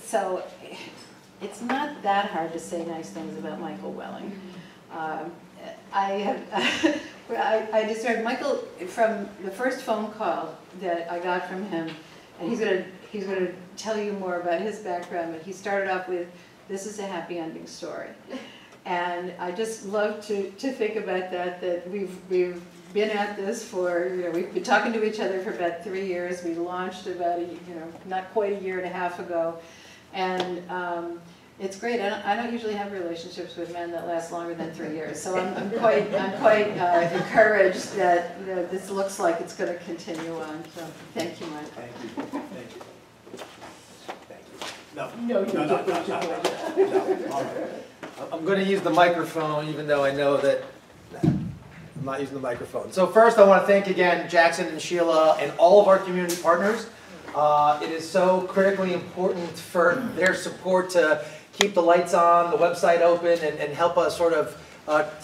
so it's not that hard to say nice things about Michael Welling. I discerned Michael from the first phone call that I got from him, and he's gonna tell you more about his background, but he started off with, "This is a happy ending story." And I just love to think about that we've been at this for, we've been talking to each other for about 3 years. We launched about not quite a year and a half ago. And it's great. I don't usually have relationships with men that last longer than 3 years. So I'm quite encouraged that this looks like it's going to continue on. So thank you, Mike. Thank you. Thank you. Thank you. No. No, you No. All right. I'm going to use the microphone, even though I know that I'm not using the microphone. So first, I want to thank again Jackson and Sheila and all of our community partners. It is so critically important for their support to keep the lights on, the website open, and help us sort of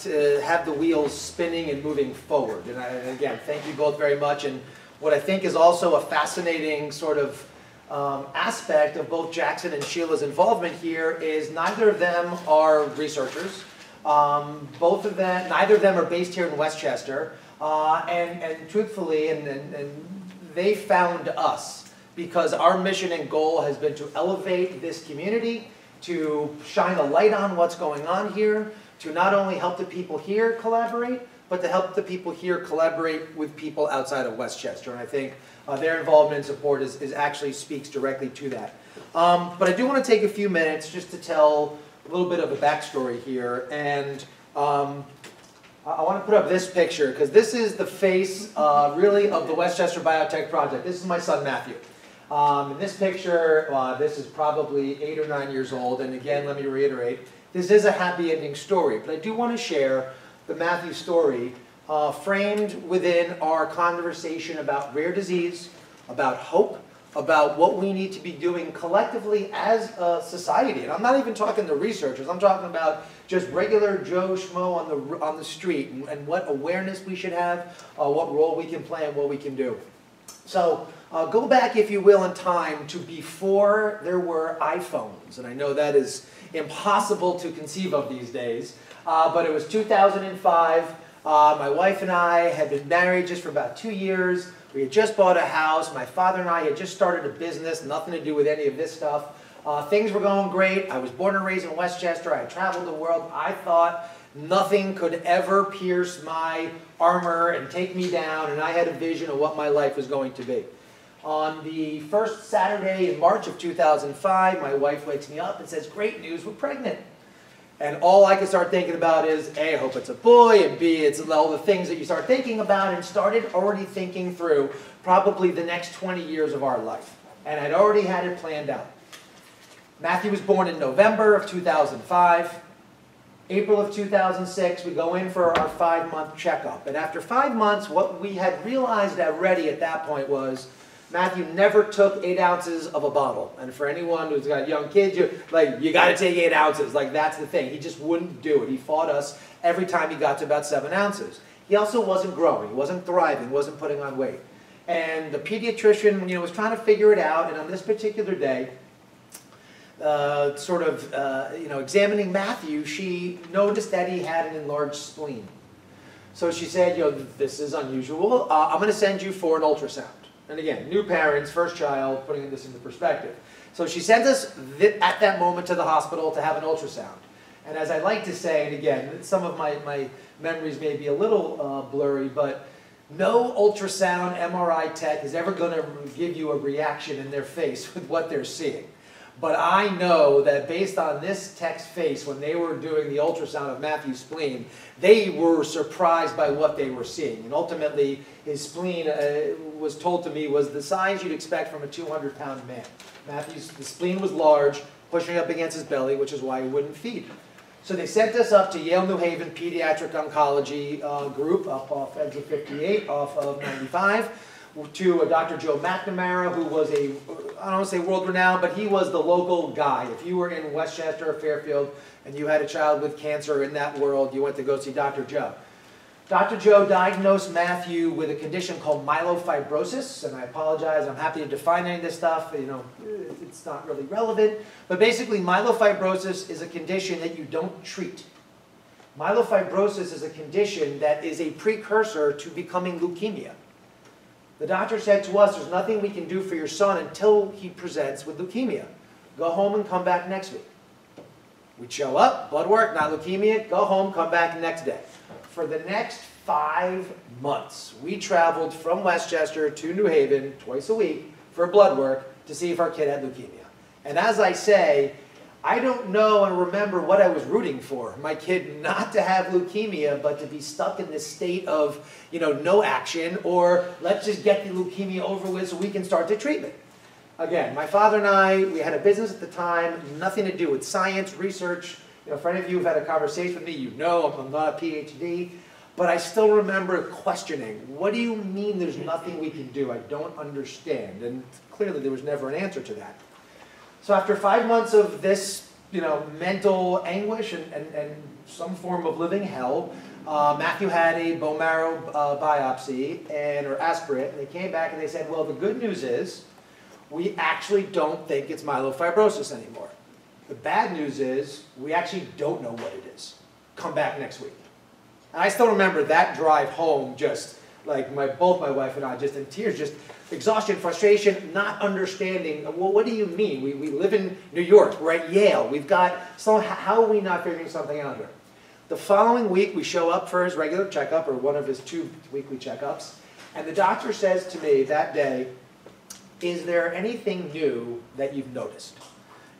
to have the wheels spinning and moving forward. And again, thank you both very much. And what I think is also a fascinating sort of aspect of both Jackson and Sheila's involvement here is neither of them are researchers. Neither of them are based here in Westchester. And truthfully, and they found us because our mission and goal has been to elevate this community, to shine a light on what's going on here, to not only help the people here collaborate, but to help the people here collaborate with people outside of Westchester. And I think their involvement and support actually speaks directly to that. But I do want to take a few minutes just to tell a little bit of a backstory here. And I want to put up this picture because this is the face really of the Westchester Biotech Project. This is my son Matthew. In this picture, this is probably 8 or 9 years old. And again, let me reiterate, this is a happy ending story. But I do want to share the Matthew story framed within our conversation about rare disease, about hope, about what we need to be doing collectively as a society. And I'm not even talking to researchers. I'm talking about just regular Joe Schmo on the street and what awareness we should have, what role we can play, and what we can do. So go back, if you will, in time to before there were iPhones. And I know that is impossible to conceive of these days. But it was 2005. My wife and I had been married just for about 2 years. We had just bought a house. My father and I had just started a business, nothing to do with any of this stuff. Things were going great. I was born and raised in Westchester. I had traveled the world. I thought nothing could ever pierce my armor and take me down, and I had a vision of what my life was going to be. On the first Saturday in March of 2005, my wife wakes me up and says, "Great news, we're pregnant." And all I could start thinking about is, A, I hope it's a boy, and B, it's all the things that you start thinking about, and started already thinking through probably the next 20 years of our life. And I'd already had it planned out. Matthew was born in November of 2005. April of 2006, we go in for our 5-month checkup. And after 5 months, what we had realized already at that point was Matthew never took 8 ounces of a bottle. And for anyone who's got young kids, you got to take 8 ounces. Like, that's the thing. He just wouldn't do it. He fought us every time he got to about 7 ounces. He also wasn't growing. He wasn't thriving. Wasn't putting on weight. And the pediatrician, was trying to figure it out. And on this particular day, examining Matthew, she noticed that he had an enlarged spleen. So she said, this is unusual. I'm going to send you for an ultrasound. And again, new parents, first child, putting this into perspective. So she sent us at that moment to the hospital to have an ultrasound. And as I like to say, and again, some of my memories may be a little blurry, but no ultrasound MRI tech is ever going to give you a reaction in their face with what they're seeing. But I know that based on this tech's face, when they were doing the ultrasound of Matthew's spleen, they were surprised by what they were seeing. And ultimately, his spleen was told to me was the size you'd expect from a 200-pound man. The spleen was large, pushing up against his belly, which is why he wouldn't feed. So they sent us up to Yale New Haven Pediatric Oncology group up off Exit 58, off of 95. To Dr. Joe McNamara, who was I don't want to say world-renowned, but he was the local guy. If you were in Westchester or Fairfield and you had a child with cancer in that world, you went to go see Dr. Joe. Dr. Joe diagnosed Matthew with a condition called myelofibrosis, and I apologize, I'm happy to define any of this stuff, you know, it's not really relevant, but basically myelofibrosis is a condition that you don't treat. Myelofibrosis is a condition that is a precursor to becoming leukemia. The doctor said to us, there's nothing we can do for your son until he presents with leukemia. Go home and come back next week. We'd show up, blood work, not leukemia, go home, come back the next day. For the next 5 months, we traveled from Westchester to New Haven twice a week for blood work to see if our kid had leukemia. And as I say, I don't know and remember what I was rooting for. My kid not to have leukemia, but to be stuck in this state of, you know, no action, or let's just get the leukemia over with so we can start the treatment. Again, my father and I, we had a business at the time, nothing to do with science, research. You know, for any of you who've had a conversation with me, you know I'm not a PhD, but I still remember questioning, what do you mean there's nothing we can do? I don't understand. And clearly there was never an answer to that. So after 5 months of this, you know, mental anguish and some form of living hell, Matthew had a bone marrow biopsy or aspirate, and they came back and they said, well, the good news is we actually don't think it's myelofibrosis anymore. The bad news is we actually don't know what it is. Come back next week. And I still remember that drive home, just like both my wife and I, just in tears, just exhaustion, frustration, not understanding. Well, what do you mean? We live in New York. We're at Yale. We've got, so how are we not figuring something out here? The following week, we show up for his regular checkup, or one of his 2 weekly checkups, and the doctor says to me that day, is there anything new that you've noticed?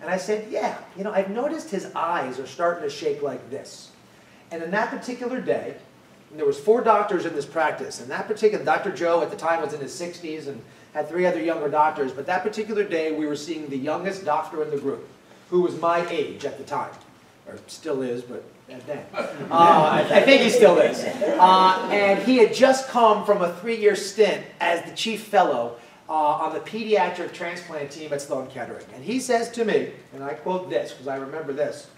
And I said, yeah, you know, I've noticed his eyes are starting to shake like this. And in that particular day, and there was 4 doctors in this practice, and that particular, Dr. Joe at the time was in his 60s and had 3 other younger doctors, but that particular day we were seeing the youngest doctor in the group, who was my age at the time, or still is, but then. I think he still is. And he had just come from a 3-year stint as the chief fellow on the pediatric transplant team at Sloan Kettering. And he says to me, and I quote this because I remember this,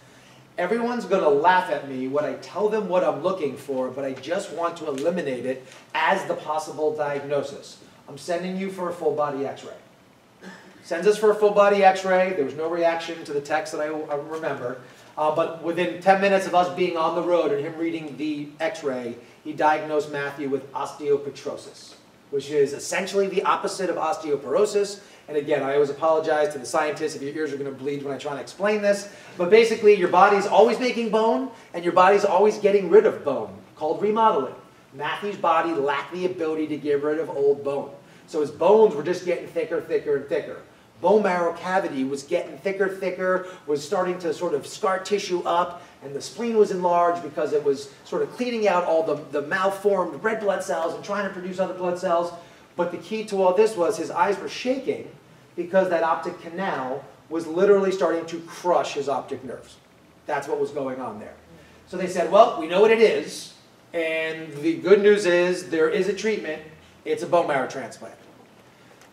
everyone's going to laugh at me when I tell them what I'm looking for, but I just want to eliminate it as the possible diagnosis. I'm sending you for a full body x-ray. Sends us for a full body x-ray. There was no reaction to the text that I remember. But within 10 minutes of us being on the road and him reading the x-ray, he diagnosed Matthew with osteopetrosis, which is essentially the opposite of osteoporosis. And again, I always apologize to the scientists if your ears are going to bleed when I try to explain this. But basically, your body's always making bone, and your body's always getting rid of bone, called remodeling. Matthew's body lacked the ability to get rid of old bone. So his bones were just getting thicker, thicker, and thicker. Bone marrow cavity was getting thicker, thicker, was starting to sort of scar tissue up, and the spleen was enlarged because it was sort of cleaning out all the malformed red blood cells and trying to produce other blood cells. But the key to all this was his eyes were shaking because that optic canal was literally starting to crush his optic nerves. That's what was going on there. So they said, well, we know what it is, and the good news is there is a treatment. It's a bone marrow transplant.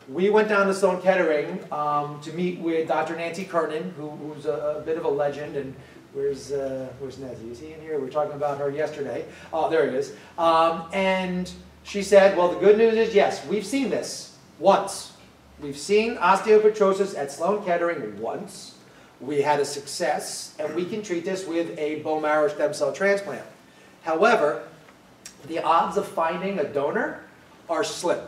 We went down to Sloan Kettering to meet with Dr. Nancy Curtin, who's a bit of a legend. And where's Nancy? Is he in here? We were talking about her yesterday. Oh, there he is. And she said, well, the good news is, yes, we've seen this once. We've seen osteopetrosis at Sloan Kettering once. We had a success, and we can treat this with a bone marrow stem cell transplant. However, the odds of finding a donor are slim.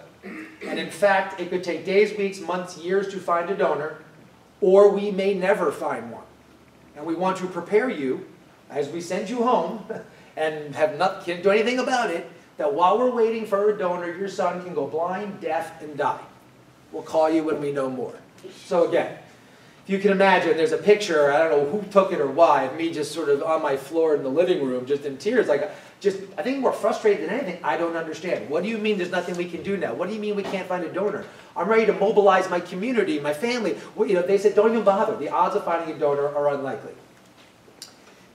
And in fact, it could take days, weeks, months, years to find a donor, or we may never find one. And we want to prepare you, as we send you home, and can't do anything about it, that while we're waiting for a donor, your son can go blind, deaf, and die. We'll call you when we know more. So again, if you can imagine, there's a picture, I don't know who took it or why, of me just sort of on my floor in the living room, just in tears, like, I think more frustrated than anything. I don't understand. What do you mean there's nothing we can do now? What do you mean we can't find a donor? I'm ready to mobilize my community, my family. Well, you know, they said, don't even bother. The odds of finding a donor are unlikely.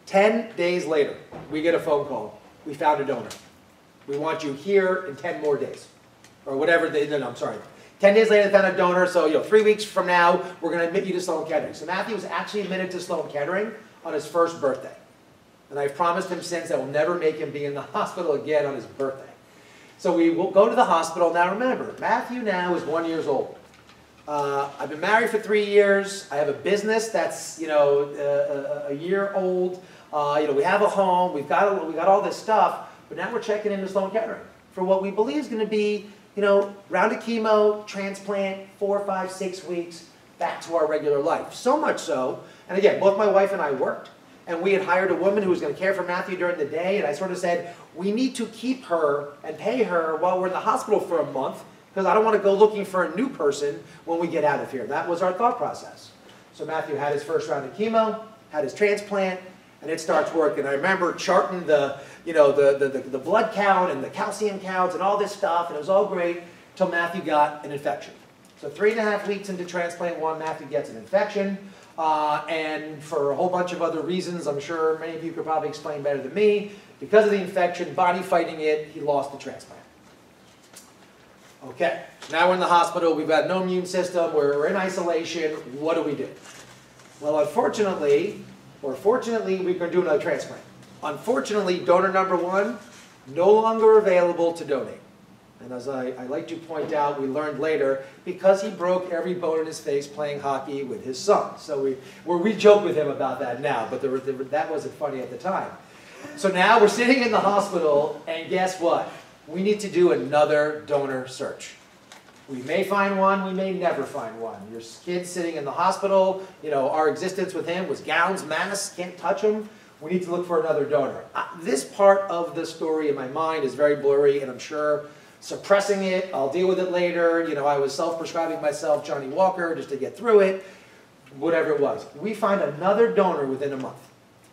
10 days later, we get a phone call. We found a donor. We want you here in 10 more days. Or whatever I'm sorry. 10 days later, they found a donor, so 3 weeks from now, we're going to admit you to Sloan Kettering. So Matthew was actually admitted to Sloan Kettering on his first birthday. And I've promised him since I will never make him be in the hospital again on his birthday. So we will go to the hospital. Now remember, Matthew now is 1 year old. I've been married for 3 years. I have a business that's, you know, a year old. You know, we have a home. We got all this stuff. But now we're checking into Sloan Kettering for what we believe is going to be, you know, round of chemo, transplant, 4, 5, 6 weeks, back to our regular life. So much so, and again, both my wife and I worked, and we had hired a woman who was going to care for Matthew during the day, and I sort of said, we need to keep her and pay her while we're in the hospital for a month, because I don't want to go looking for a new person when we get out of here. That was our thought process. So Matthew had his first round of chemo, had his transplant, and it starts working. I remember charting the, you know, the blood count and the calcium counts and all this stuff, and it was all great until Matthew got an infection. So 3.5 weeks into transplant 1, Matthew gets an infection, and for a whole bunch of other reasons, I'm sure many of you could probably explain better than me, because of the infection, body fighting it, he lost the transplant. Okay, so now we're in the hospital, we've got no immune system, we're in isolation, what do we do? Well, unfortunately, or fortunately, we can do another transplant. Unfortunately, donor number 1, no longer available to donate. And as I like to point out, we learned later, because he broke every bone in his face playing hockey with his son. So we joke with him about that now, but that wasn't funny at the time. So now we're sitting in the hospital, and guess what? We need to do another donor search. We may find one, we may never find one. Your kid's sitting in the hospital, you know, our existence with him was gowns, masks, can't touch him. We need to look for another donor. This part of the story in my mind is very blurry, and I'm sure suppressing it, I'll deal with it later. You know, I was self-prescribing myself Johnny Walker just to get through it, whatever it was. We find another donor within a month.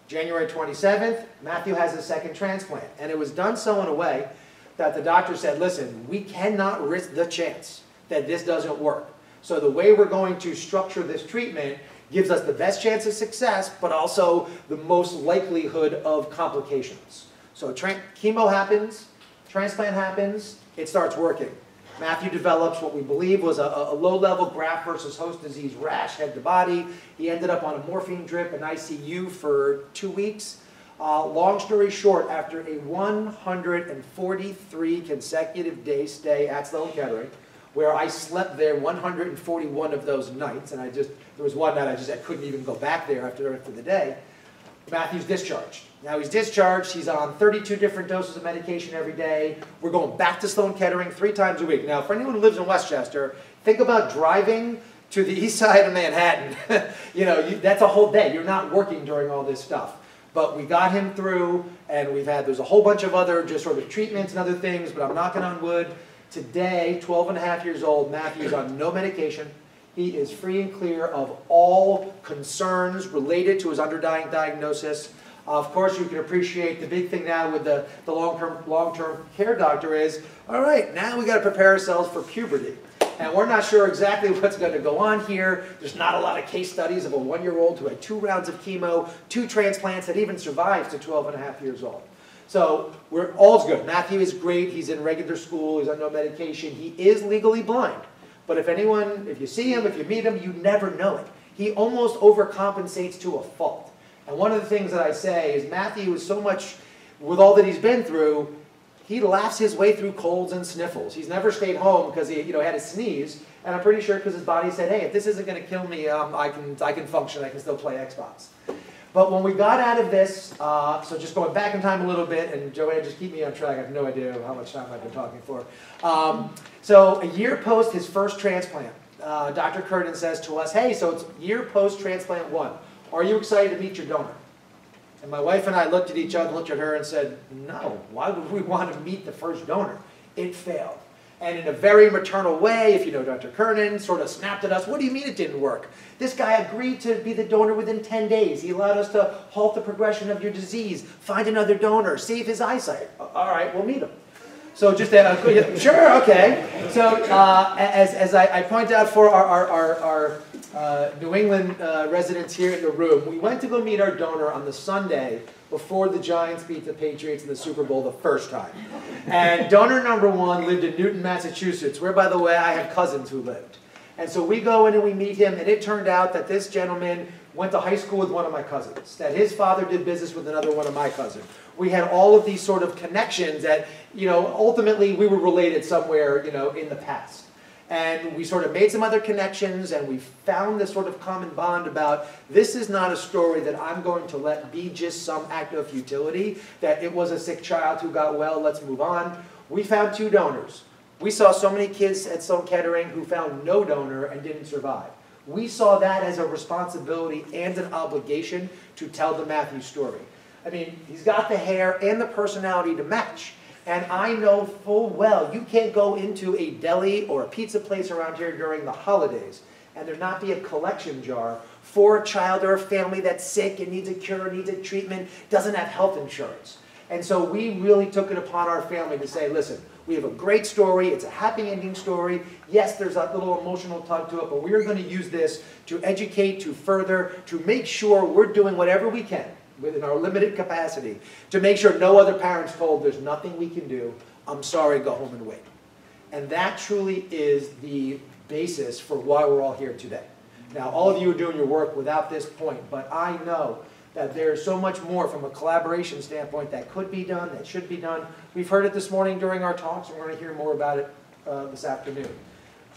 January 27th, Matthew has his second transplant, and it was done so in a way that the doctor said, listen, we cannot risk the chance that this doesn't work. So the way we're going to structure this treatment gives us the best chance of success, but also the most likelihood of complications. So chemo happens, transplant happens, it starts working. Matthew develops what we believe was a low-level graft versus host disease rash, head to body. He ended up on a morphine drip in ICU for 2 weeks. Long story short, after a 143 consecutive day stay at Sloan Kettering, where I slept there 141 of those nights, and there was one night I couldn't even go back there after the day, Matthew's discharged. Now he's discharged, he's on 32 different doses of medication every day. We're going back to Sloan Kettering 3 times a week. Now for anyone who lives in Westchester, think about driving to the east side of Manhattan. You know, that's a whole day. You're not working during all this stuff. But we got him through, and there's a whole bunch of other just sort of treatments and other things, but I'm knocking on wood. Today, 12.5 years old, Matthew's on no medication. He is free and clear of all concerns related to his underlying diagnosis. Of course, you can appreciate the big thing now with the long-term care doctor is, all right, now we got to prepare ourselves for puberty. And we're not sure exactly what's going to go on here. There's not a lot of case studies of a 1-year-old who had 2 rounds of chemo, 2 transplants, that even survives to 12.5 years old. So all's good. Matthew is great. He's in regular school. He's on no medication. He is legally blind. But if you see him, if you meet him, you never know it. He almost overcompensates to a fault. And one of the things that I say is Matthew is so much, with all that he's been through, he laughs his way through colds and sniffles. He's never stayed home because he had a sneeze, and I'm pretty sure because his body said, hey, if this isn't going to kill me, I can function, I can still play Xbox. But when we got out of this, so just going back in time a little bit, and Joanne, just keep me on track, I have no idea how much time I've been talking for. So a year post his first transplant, Dr. Curtin says to us, hey, so it's year post transplant 1. Are you excited to meet your donor? And my wife and I looked at each other, looked at her and said, no, why would we want to meet the first donor? It failed. And in a very maternal way, if you know Dr. Curtin, sort of snapped at us, what do you mean it didn't work? This guy agreed to be the donor within 10 days. He allowed us to halt the progression of your disease, find another donor, save his eyesight. All right, we'll meet him. So just, sure, okay. So as I point out for our New England residents here in the room, we went to go meet our donor on the Sunday before the Giants beat the Patriots in the Super Bowl the first time. And donor number 1 lived in Newton, Massachusetts, where, by the way, I have cousins who lived. And so we go in and we meet him, and it turned out that this gentleman went to high school with one of my cousins, that his father did business with another one of my cousins. We had all of these sort of connections that, ultimately we were related somewhere, in the past. And we sort of made some other connections, and we found this sort of common bond about, this is not a story that I'm going to let be just some act of futility, that it was a sick child who got well, let's move on. We found 2 donors. We saw so many kids at Sloan Kettering who found no donor and didn't survive. We saw that as a responsibility and an obligation to tell the Matthew story. I mean, he's got the hair and the personality to match. And I know full well you can't go into a deli or a pizza place around here during the holidays and there not be a collection jar for a child or a family that's sick and needs a cure, needs a treatment, doesn't have health insurance. And so we really took it upon our family to say, listen, we have a great story, it's a happy ending story. Yes, there's a little emotional tug to it, but we're going to use this to educate, to further, to make sure we're doing whatever we can within our limited capacity to make sure no other parent's told there's nothing we can do, I'm sorry, go home and wait. And that truly is the basis for why we're all here today. Now, all of you are doing your work without this point, but I know that there's so much more from a collaboration standpoint that could be done, that should be done. We've heard it this morning during our talks, and we're going to hear more about it this afternoon.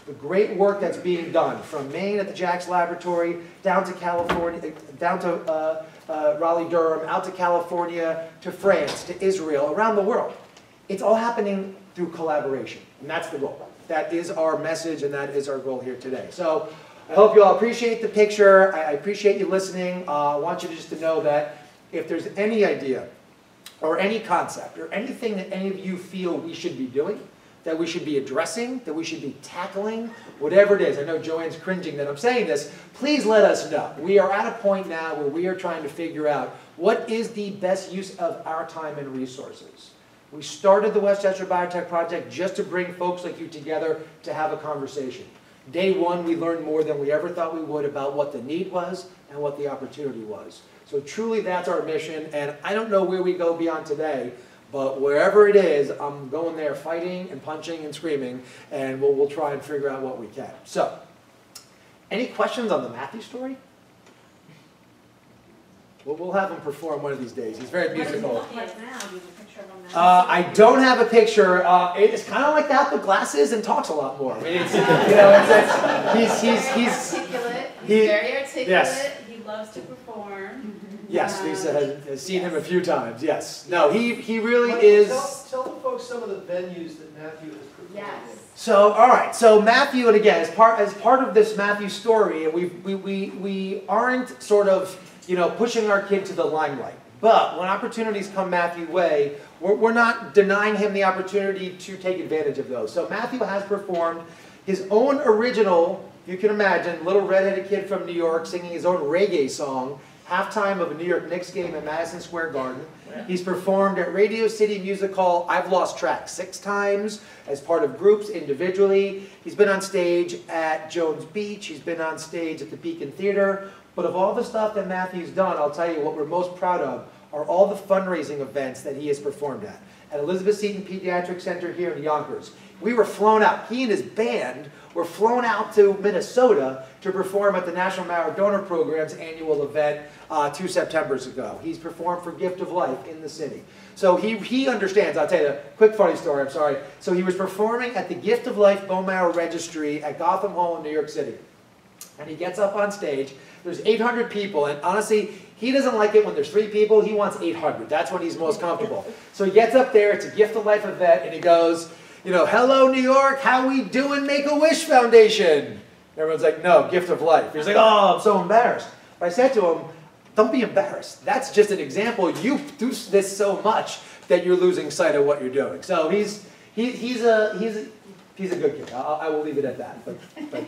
The great work that's being done from Maine at the Jack's Laboratory, down to California, down to Raleigh-Durham, out to California, to France, to Israel, around the world. It's all happening through collaboration, and that's the goal. That is our message, and that is our goal here today. So I hope you all appreciate the picture. I appreciate you listening. I want you just to know that if there's any idea or any concept or anything that any of you feel we should be doing, that we should be addressing, that we should be tackling, whatever it is. I know Joanne's cringing that I'm saying this. Please let us know. We are at a point now where we are trying to figure out what is the best use of our time and resources. We started the Westchester Biotech Project just to bring folks like you together to have a conversation. Day one, we learned more than we ever thought we would about what the need was and what the opportunity was. So truly, that's our mission, and I don't know where we go beyond today, but wherever it is, I'm going there fighting and punching and screaming, and we'll try and figure out what we can. So, any questions on the Matthew story? We'll have him perform one of these days. He's very musical. What does he look like now? Do you have a picture of him now? I don't have a picture. It's kind of like that with glasses and talks a lot more. I mean, it's, he's articulate. He's very articulate. Yes. He loves to perform. Yes, Lisa has seen him a few times. Yes. No, he really is. Tell the folks some of the venues that Matthew has performed. Yes. So, all right. So Matthew, and again, as part of this Matthew story, we aren't sort of pushing our kid to the limelight. But when opportunities come Matthew's way, we're not denying him the opportunity to take advantage of those. So Matthew has performed his own original, you can imagine, little redheaded kid from New York singing his own reggae song, halftime of a New York Knicks game at Madison Square Garden. He's performed at Radio City Music Hall, I've Lost Track 6 times, as part of groups, individually. He's been on stage at Jones Beach. He's been on stage at the Beacon Theater. But of all the stuff that Matthew's done, I'll tell you what we're most proud of are all the fundraising events that he has performed at Elizabeth Seton Pediatric Center here in Yonkers. We were flown out. He and his band were flown out to Minnesota to perform at the National Marrow Donor Program's annual event 2 Septembers ago. He's performed for Gift of Life in the city. So he understands. I'll tell you a quick funny story, I'm sorry. So he was performing at the Gift of Life Bone Marrow Registry at Gotham Hall in New York City. And he gets up on stage. There's 800 people, and honestly, he doesn't like it when there's 3 people. He wants 800. That's when he's most comfortable. So he gets up there. It's a Gift of Life event, and he goes, hello, New York. How we doing, Make-A-Wish Foundation? Everyone's like, no, Gift of Life. He's like, oh, I'm so embarrassed. But I said to him, don't be embarrassed. That's just an example. You do this so much that you're losing sight of what you're doing. So he's a good kid. I will leave it at that. But